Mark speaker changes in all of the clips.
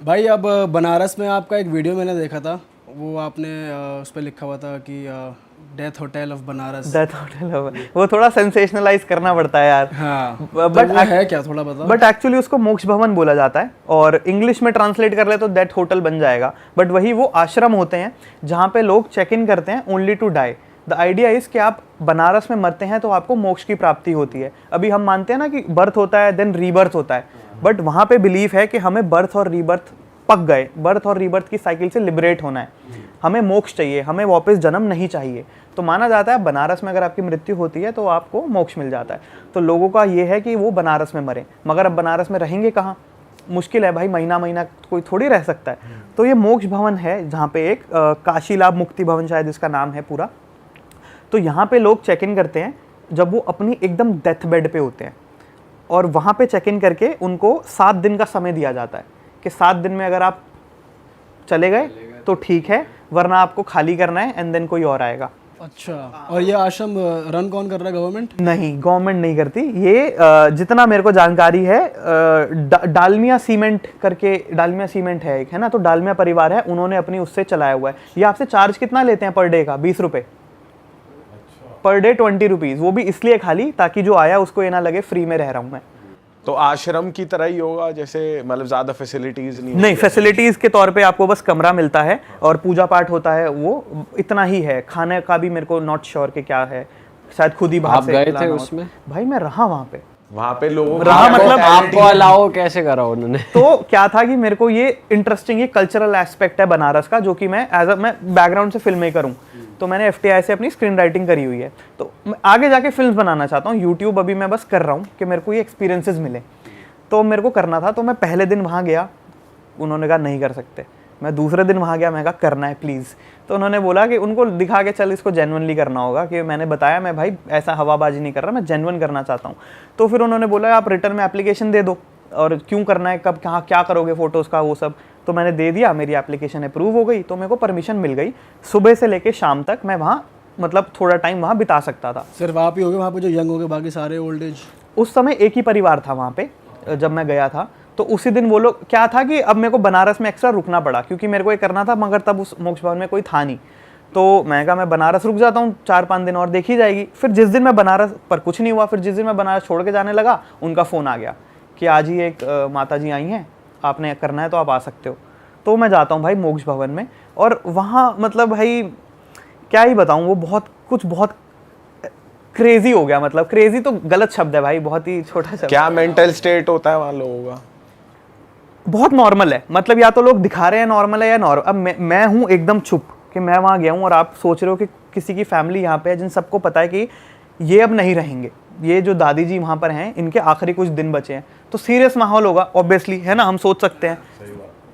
Speaker 1: भाई अब बनारस में आपका एक वीडियो मैंने देखा था, वो आपने उस पर लिखा हुआ था कि death hotel of Banaras.
Speaker 2: Death hotel, वो थोड़ा सेंसेशनलाइज करना पड़ता है यार।
Speaker 1: हाँ,
Speaker 2: बट
Speaker 1: तो वो है क्या, थोड़ा बताओ।
Speaker 2: बट एक्चुअली उसको मोक्ष भवन बोला जाता है, और इंग्लिश में ट्रांसलेट कर ले तो डेथ होटल बन जाएगा। बट वही वो आश्रम होते हैं जहाँ पे लोग चेक इन करते हैं only to die. The idea is कि आप बनारस में मरते हैं तो आपको मोक्ष की प्राप्ति होती है। अभी हम मानते हैं ना कि बर्थ होता है देन रीबर्थ होता है, बट वहाँ पे बिलीफ है कि हमें बर्थ और रीबर्थ पक गए, बर्थ और रीबर्थ की साइकिल से लिबरेट होना है, हमें मोक्ष चाहिए, हमें वापस जन्म नहीं चाहिए। तो माना जाता है बनारस में अगर आपकी मृत्यु होती है तो आपको मोक्ष मिल जाता है। तो लोगों का ये है कि वो बनारस में मरे, मगर अब बनारस में रहेंगे कहाँ, मुश्किल है भाई, महीना महीना कोई थोड़ी रह सकता है। तो ये मोक्ष भवन है जहाँ पे एक काशीलाभ मुक्ति भवन शायद इसका नाम है पूरा। तो यहाँ पे लोग चेक इन करते हैं जब वो अपनी एकदम डेथ बेड पे होते हैं, और वहाँ पे चेक इन करके उनको 7 दिन का समय दिया जाता है कि 7 दिन में अगर आप चले गए तो ठीक है, वरना आपको खाली करना है एंड देन कोई और आएगा।
Speaker 1: अच्छा, और ये आश्रम रन कौन कर रहा है, गवर्नमेंट?
Speaker 2: नहीं, गवर्नमेंट नहीं करती ये। जितना मेरे को जानकारी है, डालमिया सीमेंट करके, डालमिया सीमेंट है एक, है ना, तो डालमिया परिवार है, उन्होंने अपनी उससे चलाया हुआ है। ये आपसे चार्ज कितना लेते हैं पर डे का? 20 रुपये पर डे, 20 रुपीज़। वो भी इसलिए खाली ताकि जो आया उसको ये ना लगे फ्री में रह रहा हूँ मैं।
Speaker 3: तो आश्रम की तरह ही होगा जैसे, मतलब ज्यादा फैसिलिटीज
Speaker 2: नहीं, फैसिलिटीज के तौर पे आपको बस कमरा मिलता है और पूजा पाठ होता है, वो इतना ही है। खाने का भी मेरे को नॉट श्योर कि क्या है, शायद खुद ही बाहर से
Speaker 4: गए थे उसमें?
Speaker 2: भाई मैं रहा
Speaker 3: वहाँ पे लोगों
Speaker 2: रहा, मतलब
Speaker 4: आपको अलाउ कैसे करा उन्होंने?
Speaker 2: तो क्या था कि मेरे को ये इंटरेस्टिंग, ये कल्चरल एस्पेक्ट है बनारस का, जो कि मैं मैं बैकग्राउंड से फिल्म मेकर हूँ, तो मैंने FTI से अपनी स्क्रीन राइटिंग करी हुई है। तो मैं आगे जाके फिल्म बनाना चाहता हूँ। यूट्यूब अभी मैं बस कर रहा हूँ कि मेरे को ये एक्सपीरियंसेस मिले, तो मेरे को करना था। तो मैं पहले दिन वहाँ गया, उन्होंने कहा नहीं कर सकते। मैं दूसरे दिन वहाँ गया, मैं कहा करना है प्लीज़। तो उन्होंने बोला कि उनको दिखा के चल इसको जेन्युइनली करना होगा, कि मैंने बताया मैं भाई ऐसा हवाबाजी नहीं कर रहा, मैं जेन्युइन करना चाहता हूँ। तो फिर उन्होंने बोला आप रिटर्न में एप्लीकेशन दे दो, और क्यों करना है, कब कहाँ क्या करोगे फ़ोटोज़ का वो सब। तो मैंने दे दिया, मेरी एप्लीकेशन अप्रूव हो गई, तो मेरे को परमिशन मिल गई। सुबह से लेकर शाम तक मैं वहाँ मतलब थोड़ा टाइम वहाँ बिता सकता था।
Speaker 1: सिर्फ आप ही हो गए वहाँ पे जो यंग हो गए, बाकी सारे ओल्ड एज?
Speaker 2: उस समय एक ही परिवार था वहाँ पे जब मैं गया था। तो उसी दिन वो लोग, क्या था कि अब मेरे को बनारस में एक्स्ट्रा रुकना पड़ा, क्योंकि मेरे को ये करना था, मगर तब उस मोक्ष भवन में कोई था नहीं। तो मैं कहा मैं बनारस रुक जाता हूँ 4-5 दिन और, देखी जाएगी। फिर जिस दिन मैं बनारस, पर कुछ नहीं हुआ। फिर जिस दिन मैं बनारस छोड़ के जाने लगा, उनका फ़ोन आ गया कि आज ही एक माता जी आई हैं, आपने करना है तो आप आ सकते हो। तो मैं जाता हूँ भाई मोक्ष भवन में, और वहाँ मतलब भाई क्या ही बताऊँ, वो बहुत क्रेजी हो गया। मतलब क्रेजी तो गलत शब्द है भाई, बहुत ही छोटा शब्द।
Speaker 3: क्या मेंटल स्टेट होता है वहाँ लोगों का?
Speaker 2: बहुत नॉर्मल है, मतलब या तो लोग दिखा रहे हैं नॉर्मल है या नॉर्मल। अब मैं हूँ एकदम चुप कि मैं वहाँ गया हूँ, और आप सोच रहे हो कि किसी की फैमिली यहाँ पे है जिन सबको पता है कि ये अब नहीं रहेंगे, ये जो दादी जी वहाँ पर हैं इनके आखिरी कुछ दिन बचे हैं, तो सीरियस माहौल होगा ऑब्वियसली, है ना, हम सोच सकते हैं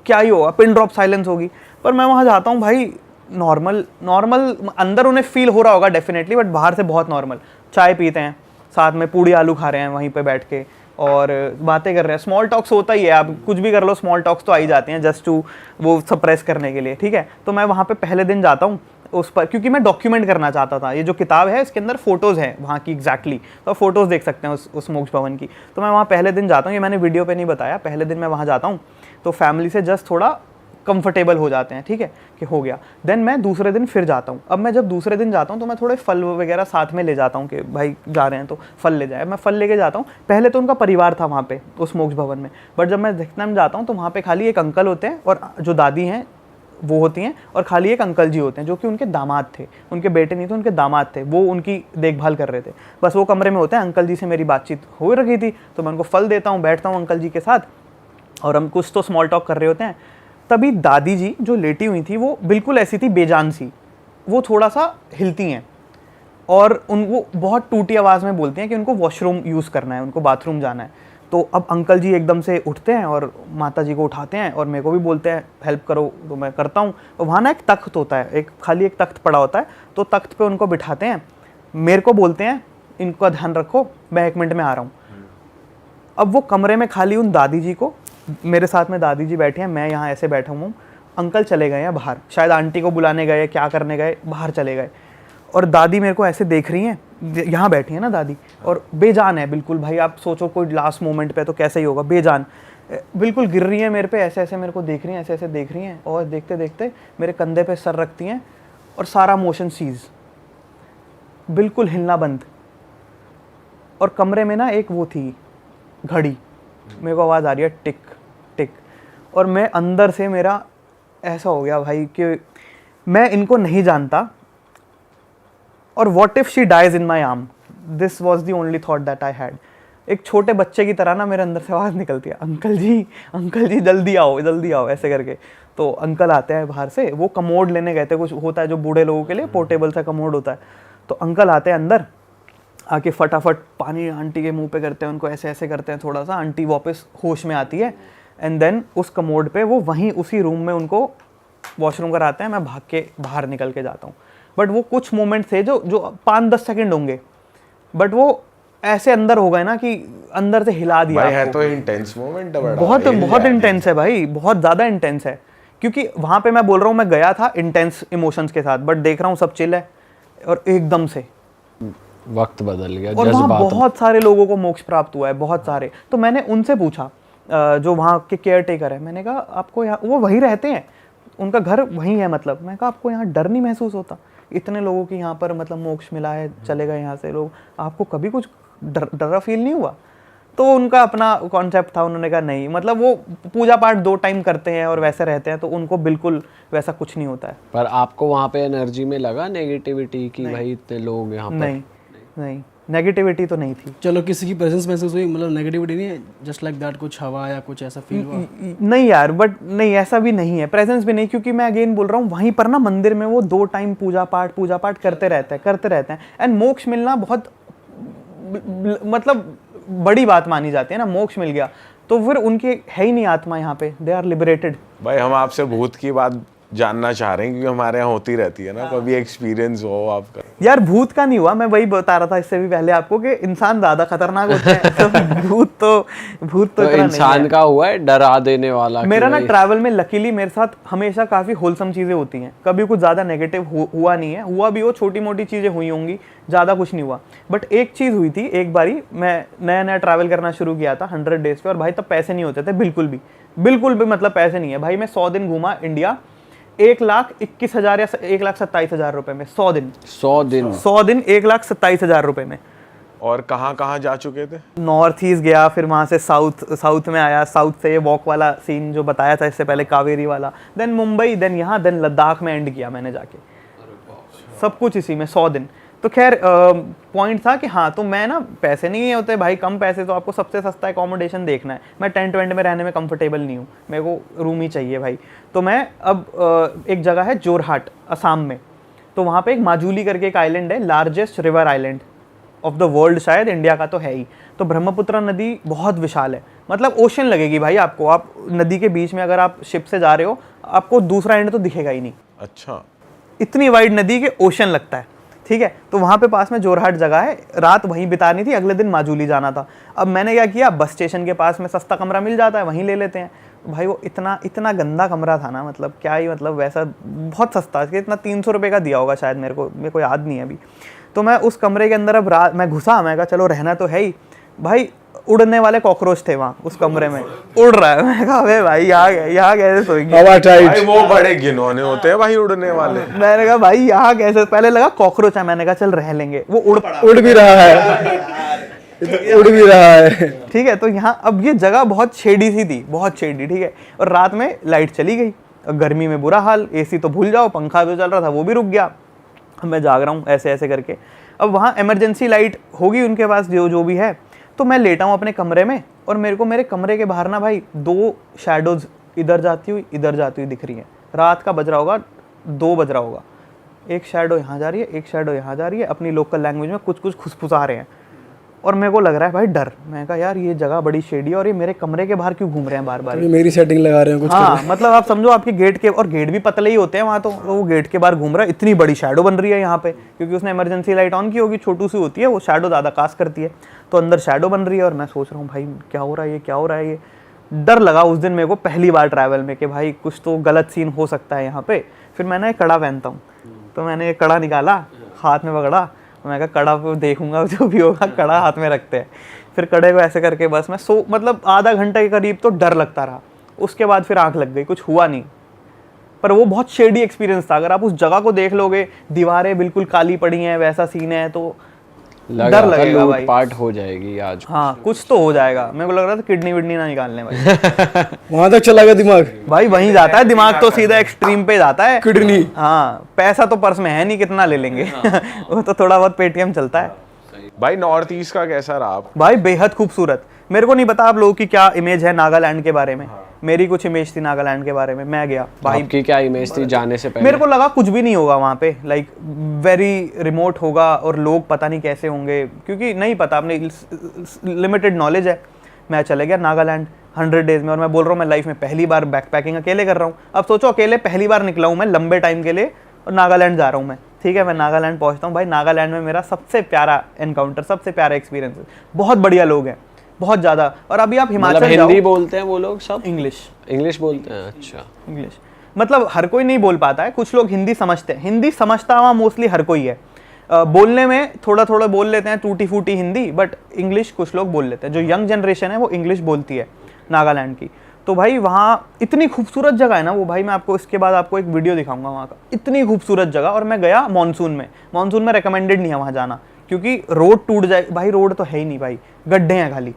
Speaker 2: क्या ही होगा, पिन ड्रॉप साइलेंस होगी। पर मैं वहाँ जाता हूँ भाई, नॉर्मल अंदर उन्हें फील हो रहा होगा डेफिनेटली, बट बाहर से बहुत नॉर्मल। चाय पीते हैं साथ में, पूड़ी आलू खा रहे हैं वहीं पे बैठ के, और बातें कर रहे हैं। स्मॉल टॉक्स होता ही है, आप कुछ भी कर लो, स्मॉल टॉक्स तो आ ही जाते हैं जस्ट टू वो सप्रेस करने के लिए, ठीक है। तो मैं वहाँ पे पहले दिन जाता हूँ उस पर, क्योंकि मैं डॉक्यूमेंट करना चाहता था। ये जो किताब है इसके अंदर फोटोज़ हैं वहाँ की एग्जैक्टली, तो फोटोज़ देख सकते हैं उस मोक्ष भवन की। तो मैं वहाँ पहले दिन जाता हूँ, ये मैंने वीडियो पे नहीं बताया, पहले दिन मैं वहाँ जाता हूँ तो फैमिली से जस्ट थोड़ा कंफर्टेबल हो जाते हैं, ठीक है, कि हो गया। देन मैं दूसरे दिन फिर जाता हूँ। अब मैं जब दूसरे दिन जाता हूँ तो मैं थोड़े फल वगैरह साथ में ले जाता हूँ कि भाई जा रहे हैं तो फल ले जाए। मैं फल लेके जाता हूँ। पहले तो उनका परिवार था वहाँ पे उस मोक्ष भवन में, बट जब मैं देखने में जाता हूँ तो वहाँ पे खाली एक अंकल होते हैं, और जो दादी हैं वो होती हैं, और खाली एक अंकल जी होते हैं जो कि उनके दामाद थे, उनके बेटे नहीं थे, उनके दामाद थे, वो उनकी देखभाल कर रहे थे। बस वो कमरे में होते हैं। अंकल जी से मेरी बातचीत हो रही थी, तो मैं उनको फल देता हूँ, बैठता हूँ अंकल जी के साथ, और हम कुछ तो स्मॉल टॉक कर रहे होते हैं। तभी दादी जी जो लेटी हुई थी वो बिल्कुल ऐसी थी, बेजान सी, वो थोड़ा सा हिलती हैं, और वो बहुत टूटी आवाज़ में बोलती हैं कि उनको वॉशरूम यूज़ करना है, उनको बाथरूम जाना है। तो अब अंकल जी एकदम से उठते हैं और माता जी को उठाते हैं, और मेरे को भी बोलते हैं हेल्प करो, तो मैं करता हूँ। तो वहाँ ना एक तख्त होता है, खाली एक तख्त पड़ा होता है, तो तख्त पे उनको बिठाते हैं, मेरे को बोलते हैं इनका ध्यान रखो, मैं 1 मिनट में आ रहा हूँ। अब वो कमरे में खाली उन दादी जी को, मेरे साथ में दादी जी बैठी हैं, मैं यहाँ ऐसे बैठा हूँ, अंकल चले गए हैं बाहर, शायद आंटी को बुलाने गए, क्या करने गए, बाहर चले गए। और दादी मेरे को ऐसे देख रही हैं, यहाँ बैठी है ना दादी, और बेजान है बिल्कुल भाई। आप सोचो कोई लास्ट मोमेंट पे तो कैसे ही होगा, बेजान। बिल्कुल गिर रही हैं मेरे पे, ऐसे ऐसे मेरे को देख रही हैं, ऐसे ऐसे देख रही हैं, और देखते देखते मेरे कंधे पे सर रखती हैं और सारा मोशन सीज, बिल्कुल हिलना बंद। और कमरे में ना एक वो थी घड़ी, मेरे को आवाज़ आ रही है टिक टिक, और मैं अंदर से मेरा ऐसा हो गया भाई कि मैं इनको नहीं जानता, और what if she dies in my arm, this was the only thought that I had. एक छोटे बच्चे की तरह ना मेरे अंदर से आवाज़ निकलती है, अंकल जी जल्दी आओ ऐसे करके। तो अंकल आते हैं बाहर से, वो कमोड लेने गए थे, कुछ होता है जो बूढ़े लोगों के लिए पोर्टेबल सा कमोड होता है। तो अंकल आते हैं अंदर, आके फटाफट पानी आंटी के मुंह पे करते हैं, उनको ऐसे ऐसे करते हैं थोड़ा सा, आंटी वापस होश में आती है, एंड देन उस कमोड पे वो वहीं उसी रूम में उनको वॉशरूम कराते हैं। मैं भाग के बाहर निकल के जाता हूँ, बट वो कुछ मोमेंट थे जो 5-10 सेकेंड होंगे, बट वो ऐसे अंदर हो गए ना कि अंदर से हिला दिया
Speaker 3: भाई है
Speaker 2: आपको।
Speaker 3: तो इंटेंस मोमेंट है, बड़ा
Speaker 2: बहुत
Speaker 3: हिल
Speaker 2: बहुत
Speaker 3: जाती
Speaker 2: इंटेंस है भाई, बहुत ज़्यादा इंटेंस है, क्योंकि वहाँ पे मैं बोल रहा हूँ मैं गया था इंटेंस इमोशंस के साथ, बट देख रहा हूँ सब चिल है, और एकदम से
Speaker 4: वक्त बदल गया,
Speaker 2: और वहाँ
Speaker 4: जज्बात
Speaker 2: बहुत सारे लोगों को मोक्ष प्राप्त हुआ है, बहुत सारे। तो मैंने उनसे पूछा, जो वहाँ के केयर टेकर है, मैंने कहा आपको यहाँ, वो वहीं रहते हैं, उनका घर वहीं है, मतलब मैं कहा आपको यहाँ डर नहीं महसूस होता? इतने लोगों की यहाँ पर मतलब मोक्ष मिला है, चले गए यहाँ से लोग, आपको कभी कुछ डरा फील नहीं हुआ? तो उनका अपना कॉन्सेप्ट था, उन्होंने कहा नहीं, मतलब वो पूजा पाठ 2 टाइम करते हैं और वैसे रहते हैं, तो उनको बिल्कुल वैसा कुछ नहीं होता है।
Speaker 4: पर आपको वहाँ पे एनर्जी में लगा नेगेटिविटी कि भाई इतने लोग यहाँ पर?
Speaker 2: नहीं नेगेटिविटी तो नहीं थी।
Speaker 1: चलो किसी की प्रेजेंस महसूस हुई, मतलब नेगेटिविटी नहीं है, जस्ट लाइक दैट, कुछ हवा या कुछ ऐसा फील हुआ?
Speaker 2: नहीं यार, बट नहीं ऐसा भी नहीं है, प्रेजेंस भी नहीं, क्योंकि मैं अगेन बोल रहा हूँ वहीं पर ना मंदिर में वो 2 टाइम पूजा पाठ करते रहते हैं, एंड मोक्ष मिलना बहुत मतलब बड़ी बात मानी जाती है ना, मोक्ष मिल गया तो फिर उनकी है ही नहीं आत्मा यहाँ पे, दे आर लिबरेटेड।
Speaker 3: भाई हम आपसे भूत की बात जानना चाह रहे हैं, क्योंकि हमारे यहाँ होती रहती है ना, कभी एक्सपीरियंस हो आपका?
Speaker 2: यार भूत का नहीं हुआ, मैं वही बता रहा था इससे भी पहले आपको कि इंसान ज्यादा खतरनाक होते हैं, तो भूत तो इतना
Speaker 4: इंसान
Speaker 2: नहीं है।
Speaker 4: का हुआ है डरा देने वाला?
Speaker 2: मेरा ना ट्रैवल में लकीली मेरे साथ हमेशा काफी होलसम चीजें होती हैं, कभी कुछ ज्यादा नेगेटिव हुआ नहीं है, हुआ भी वो छोटी मोटी चीजें हुई होंगी, ज्यादा कुछ नहीं हुआ। बट एक चीज हुई थी, एक बारी मैं नया ट्रैवल करना शुरू किया था 100 डेज पे, और भाई तब पैसे नहीं होते थे बिल्कुल भी, मतलब पैसे नहीं है भाई। मैं 100 दिन घूमा इंडिया, 1,21,000 या 1,27,000 रुपए में 100 दिन 1,27,000 रुपए में।
Speaker 3: और कहाँ जा चुके थे?
Speaker 2: नॉर्थ ईस्ट गया, फिर वहाँ से साउथ में आया, साउथ से ये वॉक वाला सीन जो बताया था इससे पहले, कावेरी वाला, देन मुंबई, देन यहाँ, देन लद्दाख में एंड किया मैंने जाके, सब कुछ इसी में 100 दिन। तो खैर पॉइंट था कि हाँ, तो मैं ना, पैसे नहीं होते भाई, कम पैसे, तो आपको सबसे सस्ता एकोमोडेशन देखना है। मैं टेंट वेंट में रहने में कंफर्टेबल नहीं हूँ, मेरे को रूम ही चाहिए भाई। तो मैं अब एक जगह है जोरहाट असम में, तो वहाँ पे एक माजुली करके एक आइलैंड है, largest river island of the world, शायद इंडिया का तो है ही। तो ब्रह्मपुत्र नदी बहुत विशाल है, मतलब ओशन लगेगी भाई आपको, आप नदी के बीच में अगर आप शिप से जा रहे हो, आपको दूसरा एंड तो दिखेगा ही नहीं।
Speaker 3: अच्छा,
Speaker 2: इतनी वाइड नदी के ओशन लगता है, ठीक है। तो वहाँ पे पास में जोरहाट जगह है, रात वहीं बितानी थी, अगले दिन माजुली जाना था। अब मैंने क्या किया, बस स्टेशन के पास में सस्ता कमरा मिल जाता है, वहीं ले लेते हैं भाई। वो इतना गंदा कमरा था ना, मतलब क्या ही, मतलब वैसा बहुत सस्ता, इतना 300 रुपये का दिया होगा शायद, मेरे को याद नहीं है अभी। तो मैं उस कमरे के अंदर अब रात मैं घुसा, मैं कहा चलो रहना तो है ही भाई। उड़ने वाले कॉकरोच थे वहाँ उस कमरे में, उड़ रहा है। मैं कहा अबे भाई यहाँ कैसे सोएंगे?
Speaker 3: भाई वो बड़े घिनौने होते हैं भाई उड़ने वाले।
Speaker 2: मैंने कहा भाई यहाँ कैसे, पहले लगा कॉकरोच है, मैंने कहा चल रह लेंगे, वो
Speaker 1: उड़ भी रहा है
Speaker 2: ठीक है। तो यहाँ अब ये जगह बहुत शेडी सी थी, बहुत शेडी, ठीक है। और रात में लाइट चली गई, गर्मी में बुरा हाल, एसी तो भूल जाओ, पंखा जो चल रहा था वो भी रुक गया। मैं जाग रहा हूँ ऐसे ऐसे करके। अब वहाँ इमरजेंसी लाइट होगी उनके पास, जो भी है। तो मैं लेटा हूँ अपने कमरे में, और मेरे को मेरे कमरे के बाहर ना भाई 2 शैडोज इधर जाती हुई दिख रही हैं। रात का बज रहा होगा, 2 बज रहा होगा। एक शैडो यहाँ जा रही है, एक शैडो यहाँ जा रही है, अपनी लोकल लैंग्वेज में कुछ खुसफुसा रहे हैं, और मेरे को लग रहा है भाई डर। मैं कहा यार ये जगह बड़ी शेडी है, और ये मेरे कमरे के बाहर क्यों घूम रहे हैं बार बार?
Speaker 1: मेरी सेटिंग लगा रहे हैं कुछ।
Speaker 2: हाँ, मतलब आप समझो आपके गेट के, और गेट भी पतले ही होते हैं वहाँ, तो वो गेट के बाहर घूम रहा है। इतनी बड़ी शैडो बन रही है यहाँ पे, क्योंकि उसने इमरजेंसी लाइट ऑन की होगी, छोटू सी होती है वो शैडो, ज़्यादा कास्ट करती है। तो अंदर शैडो बन रही है, और मैं सोच रहा हूँ भाई क्या हो रहा है ये। डर लगा उस दिन मेरे को पहली बार ट्रैवल में कि भाई कुछ तो गलत सीन हो सकता है यहाँ पे। फिर मैंने एक कड़ा पहनता हूँ, तो मैंने एक कड़ा निकाला, हाथ में पकड़ा, मैं कहा कड़ा पे देखूंगा, जो भी होगा कड़ा हाथ में रखते हैं। फिर कड़े को ऐसे करके बस मैं मतलब आधा घंटे के करीब तो डर लगता रहा, उसके बाद फिर आंख लग गई, कुछ हुआ नहीं। पर वो बहुत शेडी एक्सपीरियंस था, अगर आप उस जगह को देख लोगे, दीवारें बिल्कुल काली पड़ी हैं, वैसा सीन है, तो डर लगेगा भाई,
Speaker 4: पार्ट हो जाएगी आज।
Speaker 2: हाँ कुछ तो हो जाएगा। मेरे को लग रहा था किडनी विडनी ना निकालने भाई।
Speaker 1: वहां तक चला गया दिमाग
Speaker 2: भाई वहीं जाता है दिमाग, तो सीधा एक्सट्रीम पे जाता है।
Speaker 1: किडनी।
Speaker 2: हाँ पैसा तो पर्स में है नहीं, कितना ले लेंगे। वो तो थोड़ा बहुत पेटीएम चलता है।
Speaker 3: भाई नॉर्थ ईस्ट का कैसा रहा?
Speaker 2: भाई बेहद खूबसूरत। मेरे को नहीं पता आप लोगों की क्या इमेज है नागालैंड के बारे में, मेरी कुछ इमेज थी नागालैंड के बारे में। मैं गया भाई,
Speaker 4: आपकी क्या इमेज थी जाने से पहले?
Speaker 2: मेरे को लगा कुछ भी नहीं होगा वहाँ पे, लाइक वेरी रिमोट होगा और लोग पता नहीं कैसे होंगे, क्योंकि नहीं पता, अपने लिमिटेड नॉलेज है। मैं चले गया नागालैंड 100 डेज में, और मैं बोल रहा हूँ मैं लाइफ में पहली बार बैकपैकिंग अकेले कर रहा हूँ। अब सोचो अकेले पहली बार निकला हूँ मैं लंबे टाइम के लिए, और नागालैंड जा रहा हूँ मैं। ठीक है, मैं नागालैंड पहुँचता हूँ भाई, नागालैंड में मेरा सबसे प्यारा एनकाउंटर, सबसे प्यारा एक्सपीरियंस। बहुत बढ़िया लोग हैं, बहुत ज़्यादा। और अभी आप हिमाचल
Speaker 4: मतलब हिंदी बोलते हैं वो लोग सब? इंग्लिश बोलते हैं। अच्छा,
Speaker 2: इंग्लिश मतलब हर कोई नहीं बोल पाता है, कुछ लोग हिंदी समझते हैं। हिंदी समझता हुआ मोस्टली हर कोई है, बोलने में थोड़ा थोड़ा बोल लेते हैं, टूटी फूटी हिंदी, बट इंग्लिश कुछ लोग बोल लेते हैं। जो यंग जनरेशन है वो इंग्लिश बोलती है नागालैंड की। तो भाई वहाँ इतनी खूबसूरत जगह है ना वो, भाई मैं आपको इसके बाद आपको एक वीडियो दिखाऊंगा वहाँ का, इतनी खूबसूरत जगह। और मैं गया मानसून में रिकमेंडेड नहीं है वहाँ जाना, क्योंकि रोड टूट जाए भाई, रोड तो है ही नहीं भाई, गड्ढे हैं खाली।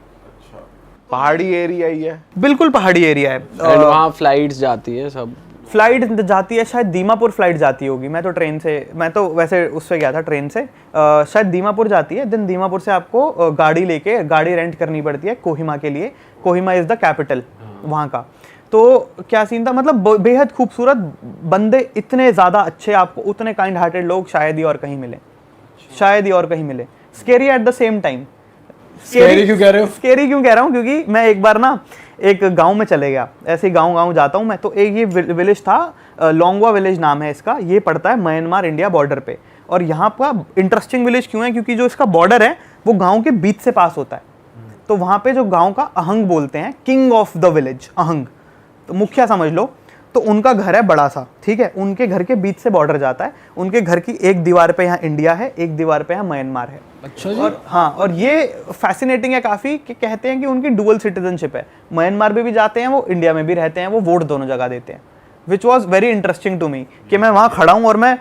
Speaker 3: पहाड़ी एरिया ही है,
Speaker 2: बिल्कुल पहाड़ी एरिया है।
Speaker 4: और वहाँ फ्लाइट्स जाती है सब?
Speaker 2: फ्लाइट जाती है, शायद दीमापुर फ्लाइट जाती होगी। मैं तो ट्रेन से, मैं तो वैसे उससे गया था ट्रेन से, शायद दीमापुर जाती है। देन दीमापुर से आपको गाड़ी रेंट करनी पड़ती है कोहिमा के लिए। कोहिमा इज़ द कैपिटल वहाँ का। तो क्या सीन था, मतलब बेहद खूबसूरत, बंदे इतने ज़्यादा अच्छे, आपको उतने काइंड हार्टेड लोग शायद ही और कहीं मिले, शायद ही और कहीं मिले। Scary at the same time.
Speaker 1: Scary क्यों कह रहे हो?
Speaker 2: स्केरी क्यों कह रहा हूँ, क्योंकि मैं एक बार ना एक गांव में चले गया, ऐसे ही गांव जाता हूँ मैं, तो एक ये विलेज था, लोंगवा विलेज नाम है इसका, ये पड़ता है म्यांमार इंडिया बॉर्डर पे। और यहाँ का इंटरेस्टिंग विलेज क्यों है, क्योंकि जो इसका बॉर्डर है वो गांव के बीच से पास होता है। तो वहाँ पे जो गांव का अहंग बोलते हैं, किंग ऑफ द विलेज अहंग, तो मुखिया समझ लो, तो उनका घर है बड़ा सा, ठीक है, उनके घर के बीच से बॉर्डर जाता है। उनके घर की एक दीवार पे यहाँ इंडिया है, एक दीवार पे यहाँ म्यांमार है।
Speaker 1: अच्छा जी।
Speaker 2: और हाँ, और ये फैसिनेटिंग है काफ़ी कि कहते हैं कि उनकी डुअल सिटीजनशिप है, म्यांमार में भी जाते हैं वो, इंडिया में भी रहते हैं वो, वोट दोनों जगह देते हैं। Which was very interesting to me कि मैं वहाँ खड़ा हूँ और मैं,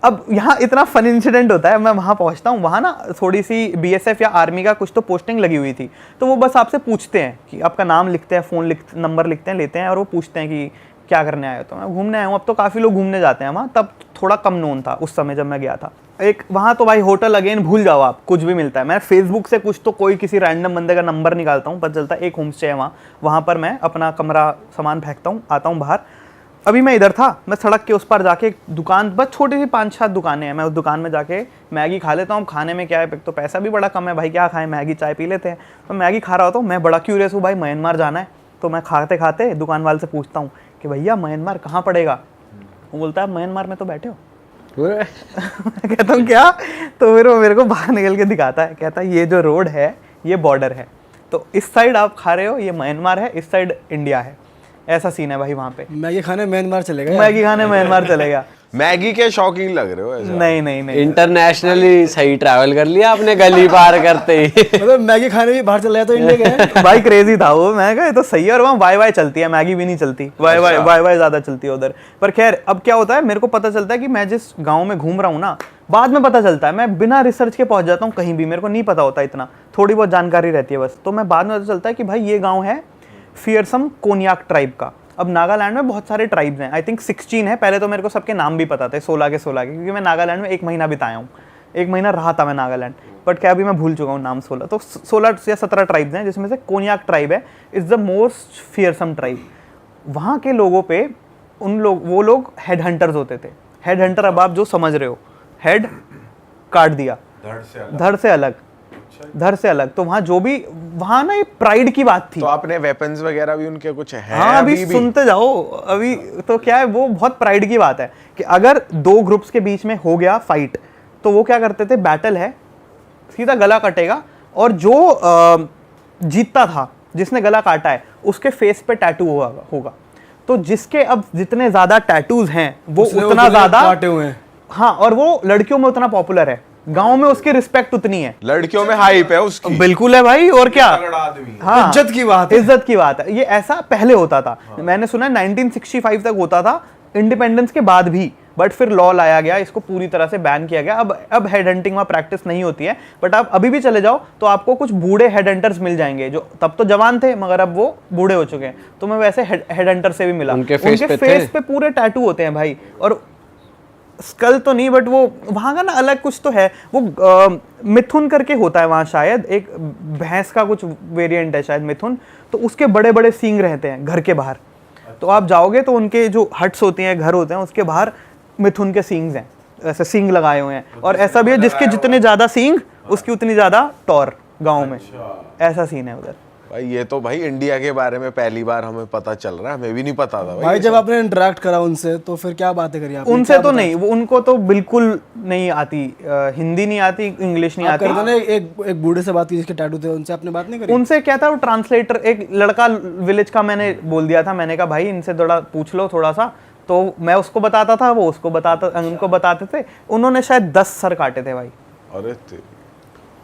Speaker 2: अब यहाँ इतना फन इंसिडेंट होता है, मैं वहाँ पहुँचता हूँ, वहाँ ना थोड़ी सी बीएसएफ या आर्मी का कुछ तो पोस्टिंग लगी हुई थी, तो वो बस आपसे पूछते हैं कि आपका नाम लिखते हैं, फ़ोन नंबर लिखते हैं, लेते हैं, और वो पूछते हैं कि क्या करने आए हो। तो मैं घूमने आया हूँ। अब तो काफ़ी लोग घूमने जाते हैं वहाँ, तब थोड़ा कम नोन था उस समय जब मैं गया था। एक वहाँ तो भाई होटल अगेन भूल जाओ आप, कुछ भी मिलता है। मैं फेसबुक से कुछ तो कोई किसी रैंडम बंदे का नंबर निकालता हूँ, पता चलता है एक होम स्टे है वहाँ पर मैं अपना कमरा सामान फेंकता हूँ, आता हूँ बाहर। अभी मैं इधर था, मैं सड़क के उस पार जाके एक दुकान, बस छोटी सी 5-7 दुकानें हैं, मैं उस दुकान में जाके मैगी खा लेता हूँ। खाने में क्या है, तो पैसा भी बड़ा कम है भाई, क्या खाएं, मैगी चाय पी लेते हैं। तो मैगी खा रहा होता हूँ, मैं बड़ा क्यूरियस हूँ भाई, म्यांमार जाना है। तो मैं खाते खाते दुकान वाले से पूछता हूँ कि भैया म्यांमार कहाँ पड़ेगा। वो बोलता है म्यांमार में तो बैठे हो। मैं कहता हूँ क्या, तो फिर वो मेरे को बाहर निकल के दिखाता है, कहता है ये जो रोड है ये बॉर्डर है, तो इस साइड आप खा रहे हो ये म्यांमार है, इस साइड इंडिया है। ऐसा सीन है भाई वहाँ पे।
Speaker 1: मैगी खाने म्यांमार चलेगा?
Speaker 2: मैगी खाने म्यांमार चलेगा।
Speaker 3: मैगी के शौकीन लग रहे हो ऐसा?
Speaker 2: नहीं
Speaker 4: इंटरनेशनली सही ट्रैवल कर लिया आपने गली पार करते ही।
Speaker 1: मतलब मैगी खाने भी बाहर चला गया तो इंडिया गया?
Speaker 2: भाई क्रेजी था वो, मैं कहा ये तो सही है। और वहाँ वाई चलती है, मैगी भी नहीं चलती, वाई ज्यादा चलती है उधर। पर खैर अब क्या होता है, मेरे को पता चलता है कि मैं जिस गाँव में घूम रहा हूँ ना, बाद में पता चलता है, मैं बिना रिसर्च के पहुंच जाता हूँ कहीं भी, मेरे को नहीं पता होता इतना, थोड़ी बहुत जानकारी रहती है बस। तो मैं बाद में पता चलता है कि भाई ये गाँव है फियरसम कोन्याक ट्राइब का। अब नागालैंड में बहुत सारे ट्राइब्स हैं, आई थिंक 16 है। पहले तो मेरे को सबके नाम भी पता थे, 16 के, क्योंकि मैं नागालैंड में 1 महीना बिताया हूँ, 1 महीना रहा था मैं नागालैंड। बट क्या अभी मैं भूल चुका हूँ नाम 16। तो 16 या 17 ट्राइब्स हैं, जिसमें से कोन्याक ट्राइब है, is the most fearsome tribe. वहाँ के लोगों पे वो लोग हेड हंटर्स होते थे। हेड हंटर, अब आप जो समझ रहे हो, हेड काट दिया, धड़ से अलग। तो वहाँ जो भी, वहाँ ना ये प्राइड की बात थी।
Speaker 3: तो आपने वेपन्स वगैरह भी उनके कुछ हैं?
Speaker 2: हाँ अभी सुनते जाओ। अभी तो क्या है, वो बहुत प्राइड की बात है कि अगर 2 ग्रुप्स के बीच में हो गया फाइट, तो वो क्या करते थे, बैटल है, सीधा गला कटेगा, और जो जीतता था, जिसने गला काटा है, उसके फेस पे टैटू होगा। तो जिसके अब जितने ज्यादा टैटूज हैं वो उतना ज्यादा काटे हुए हैं। हाँ, और वो लड़कियों में उतना पॉपुलर है, गांव में उसकी रिस्पेक्ट उतनी है,
Speaker 3: लड़कियों में हाइप है उसकी,
Speaker 2: बिल्कुल है भाई, और क्या।
Speaker 3: तगड़ा आदमी।
Speaker 2: हाँ,
Speaker 1: इज्जत की बात है।
Speaker 2: इज्जत की बात है। ये ऐसा पहले होता था, मैंने सुना 1965 तक होता था, इंडिपेंडेंस के बाद भी, बट फिर लॉ लाया गया, इसको पूरी तरह से बैन किया गया। अब हेड हंटिंग वहाँ प्रैक्टिस नहीं होती है, बट आप अभी भी चले जाओ तो आपको कुछ बूढ़े हेड हंटर्स मिल जाएंगे जो तब तो जवान थे मगर अब वो बूढ़े हो चुके हैं। तो मैं वैसे हेड हंटर से भी मिला,
Speaker 4: उनके फेस
Speaker 2: पे पूरे टैटू होते हैं भाई, और स्कल तो नहीं, बट वो वहाँ का ना अलग कुछ तो है, वो मिथुन करके होता है वहाँ, शायद एक भैंस का कुछ वेरिएंट है शायद मिथुन, तो उसके बड़े बड़े सींग रहते हैं घर के बाहर। तो आप जाओगे तो उनके जो हट्स होते हैं, घर होते हैं, उसके बाहर मिथुन के सींग्स हैं, ऐसे सींग लगाए हुए हैं। और ऐसा भी है जिसके जितने ज्यादा सींग उसकी उतनी ज्यादा टॉर गाँव में, ऐसा सीन है उधर।
Speaker 3: भाई ये तो भाई इंडिया के बारे में पहली बार हमें पता चल रहा है, हमें भी नहीं पता था
Speaker 1: भाई जब आपने इंटरेक्ट करा उनसे तो फिर क्या बातें करी आपने?
Speaker 2: उनसे तो नहीं, वो उनको तो बिल्कुल नहीं आती, हिंदी नहीं आती, इंग्लिश नहीं आती।
Speaker 1: करते ना, एक बूढ़े से बात की जिसके टैटू थे, उनसे आपने बात नहीं करी?
Speaker 2: उनसे क्या था, वो ट्रांसलेटर, एक लड़का विलेज का मैंने बोल दिया था, मैंने कहा भाई इनसे थोड़ा पूछ लो थोड़ा सा, तो मैं उसको बताता था, वो उसको बताता, उनको बताते थे। उन्होंने शायद 10 सर काटे थे भाई,
Speaker 3: अरे तेरी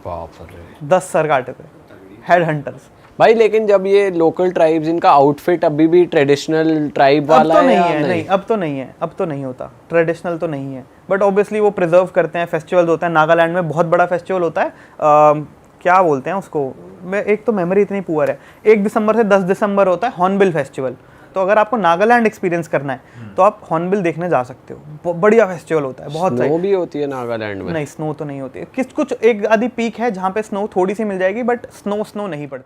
Speaker 4: बाप रे।
Speaker 2: 10 सर काटे थे हेड हंटर्स
Speaker 4: भाई लेकिन जब ये लोकल ट्राइब्स, इनका आउटफिट अभी भी ट्रेडिशनल ट्राइब
Speaker 2: अब
Speaker 4: वाला
Speaker 2: तो नहीं
Speaker 4: या
Speaker 2: है, नहीं अब तो नहीं है, अब तो नहीं होता, ट्रेडिशनल तो नहीं है, बट ऑब्वियसली वो प्रिजर्व करते हैं। फेस्टिवल्स होता है नागालैंड में, बहुत बड़ा फेस्टिवल होता है, क्या बोलते हैं उसको, मैं एक तो मेमोरी इतनी पुअर है, 1 दिसंबर से 10 दिसंबर होता है हॉर्नबिल फेस्टिवल। तो अगर आपको नागालैंड एक्सपीरियंस करना है तो आप हॉर्नबिल देखने जा सकते हो, बढ़िया फेस्टिवल होता है, बहुत
Speaker 4: स्नो भी होती है नागालैंड में?
Speaker 2: नहीं, स्नो तो नहीं होती है, कुछ एक आधी पीक है जहाँ पे स्नो थोड़ी सी मिल जाएगी, बट स्नो नहीं पड़ती।